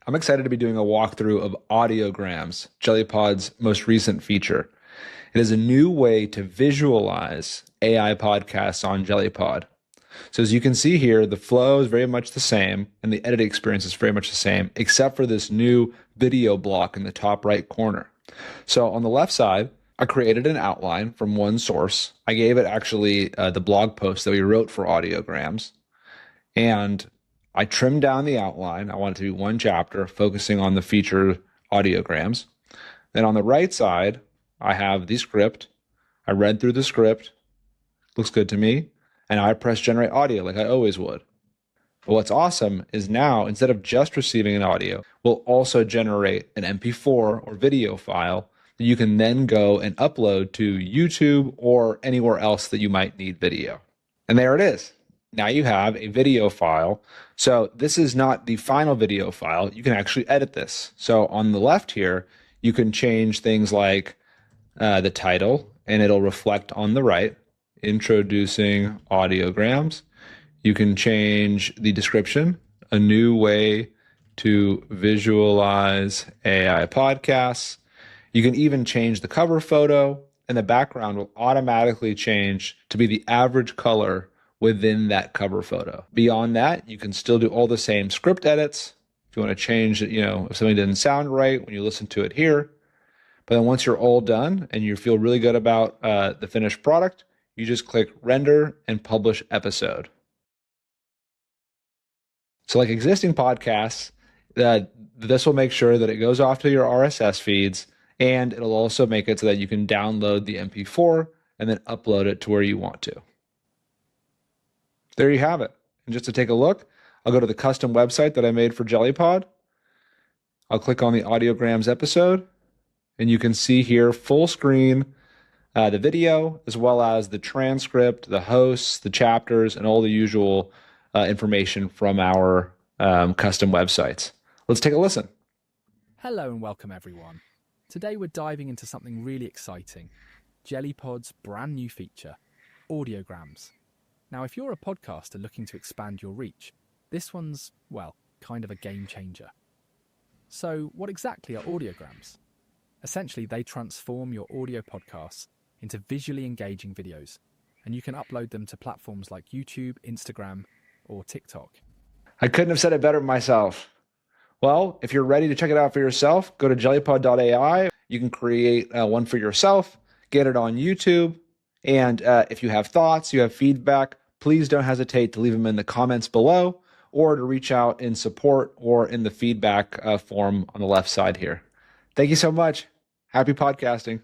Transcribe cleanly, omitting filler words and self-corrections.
I'm excited to be doing a walkthrough of Audiograms, Jellypod's most recent feature. It is a new way to visualize AI podcasts on Jellypod. So as you can see here, the flow is very much the same and the editing experience is very much the same, except for this new video block in the top right corner. So on the left side, I created an outline from one source. I gave it actually the blog post that we wrote for Audiograms. And I trimmed down the outline. I want it to be one chapter focusing on the feature Audiograms. Then on the right side, I have the script. I read through the script. Looks good to me. And I press generate audio like I always would. But what's awesome is now, instead of just receiving an audio, we'll also generate an MP4 or video file that you can then go and upload to YouTube or anywhere else that you might need video. And there it is. Now you have a video file. So this is not the final video file. You can actually edit this. So on the left here, you can change things like the title, and it'll reflect on the right, introducing Audiograms. You can change the description, a new way to visualize AI podcasts. You can even change the cover photo, and the background will automatically change to be the average color within that cover photo. Beyond that, you can still do all the same script edits. If you want to change it, if something didn't sound right when you listen to it here. But then once you're all done and you feel really good about the finished product, you just click render and publish episode. So like existing podcasts, this will make sure that it goes off to your RSS feeds, and it'll also make it so that you can download the MP4 and then upload it to where you want to. There you have it. And just to take a look, I'll go to the custom website that I made for Jellypod. I'll click on the Audiograms episode, and you can see here full screen the video, as well as the transcript, the hosts, the chapters, and all the usual information from our custom websites. Let's take a listen. Hello and welcome everyone. Today we're diving into something really exciting, Jellypod's brand new feature, Audiograms. Now, if you're a podcaster looking to expand your reach, this one's, well, kind of a game changer. So what exactly are audiograms? Essentially, they transform your audio podcasts into visually engaging videos, and you can upload them to platforms like YouTube, Instagram, or TikTok. I couldn't have said it better myself. Well, if you're ready to check it out for yourself, go to jellypod.ai. You can create one for yourself, get it on YouTube. And if you have thoughts, you have feedback, please don't hesitate to leave them in the comments below or to reach out in support or in the feedback form on the left side here. Thank you so much. Happy podcasting.